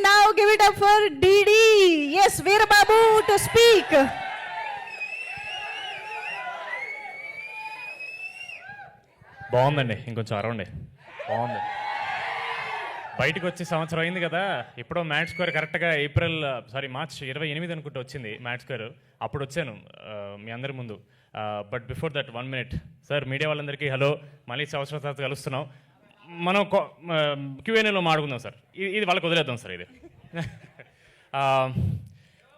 now give it up for DD. Yes, Veerababu to speak. బాగుందండి, ఇంకొంచెం అరవండి. బాగుంది. బయటకు వచ్చి సంవత్సరం అయింది కదా, ఎప్పుడో మ్యాచ్ స్కోర్ కరెక్ట్గా మార్చ్ 28 అనుకుంటూ వచ్చింది మ్యాచ్ స్కోర్. అప్పుడు వచ్చాను మీ అందరి ముందు. But before that 1 minute sir, media వాళ్ళందరికీ హలో. మళ్ళీ సంవత్సరం తర్వాత కలుస్తున్నాం. మనం Q&Aలో మాడుకుందాం సార్. ఇది వాళ్ళకి వదిలేద్దాం సార్. ఇది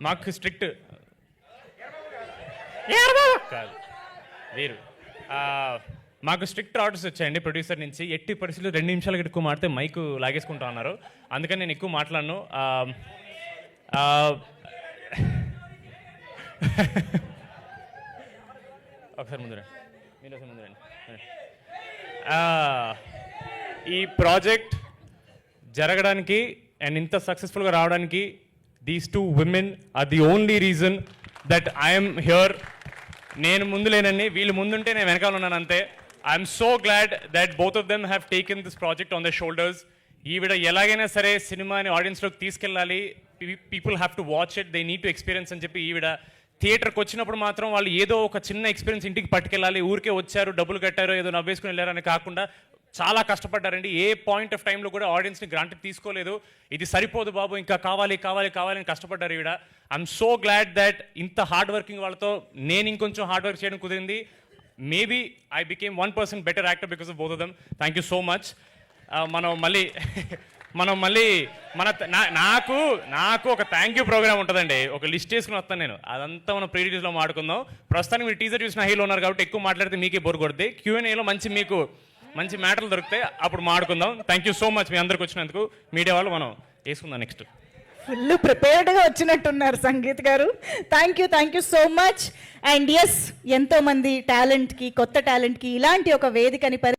మాకు స్ట్రిక్ట్ కాదు వీరు మాకు స్ట్రిక్ట్ ఆర్డర్స్ వచ్చాయండి ప్రొడ్యూసర్ నుంచి. ఎట్టి పరిస్థితులు 2 నిమిషాలకి ఎక్కువ మాడితే మైక్ లాగేసుకుంటా ఉన్నారు. అందుకని నేను ఎక్కువ మాట్లాడను. ఒకసారి ముందు రండి, మీరు ఒకసారి ముందు రండి. ఈ ప్రాజెక్ట్ జరగడానికి అండ్ ఇంత సక్సెస్ఫుల్గా రావడానికి these 2 women are the only reason that I'm here. నేను ముందు లేనండి, వీళ్ళు ముందుంటే నేను వెనకాల ఉన్నాను అంతే. I'm so glad that both of them have taken this project on the shoulders. ఈవిడ ఎలాగైనా సరే సినిమాని ఆడియన్స్లోకి తీసుకెళ్ళాలి, people have to watch it, they need to experience అని చెప్పి ఈవిడ థియేటర్కి వచ్చినప్పుడు మాత్రం వాళ్ళు ఏదో ఒక చిన్న ఎక్స్పీరియన్స్ ఇంటికి పట్టుకెళ్ళాలి. ఊరికే వచ్చారు, డబ్బులు కట్టారు, ఏదో నవ్వేసుకుని వెళ్ళారని కాకుండా చాలా కష్టపడ్డారండి. ఏ పాయింట్ ఆఫ్ టైంలో కూడా ఆడియన్స్ని గ్రాంటెడ్ తీసుకోలేదు. ఇది సరిపోదు బాబు, ఇంకా కావాలి కావాలి కావాలి అని కష్టపడ్డారు ఈవిడ. ఐఎమ్ సో గ్లాడ్ దట్ ఇంత హార్డ్ వర్కింగ్ వాళ్ళతో నేను ఇంకొంచెం హార్డ్ వర్క్ చేయడం కుదిరింది. Maybe I became 1% better actor because of both of them. Thank you so much. మనం మళ్ళీ నాకు ఒక థ్యాంక్ యూ ప్రోగ్రామ్ ఉంటుందండి. ఒక లిస్ట్ వేసుకుని వస్తాను నేను, అదంతా మనం ప్రీ రిలీజ్లో మాట్లాడుకుందాం. ప్రస్తుతానికి మీరు టీజర్ చూసిన హీలో ఉన్నారు కాబట్టి ఎక్కువ మాట్లాడితే మీకే బోర్ కొడుతుంది. Q&Aలో మీకు మంచి మ్యాటర్లు దొరుకుతాయి, అప్పుడు మాట్లాడుకుందాం. థ్యాంక్ యూ సో మచ్ మీ అందరికి వచ్చినందుకు. మీడియా వాళ్ళు మనం వేసుకుందాం నెక్స్ట్. ఫుల్ ప్రిపేర్డ్గా వచ్చినట్టున్నారు సంగీత్ గారు. Thank you so much. And yes, ఎంతోమంది టాలెంట్కి, కొత్త టాలెంట్కి ఇలాంటి ఒక వేదికని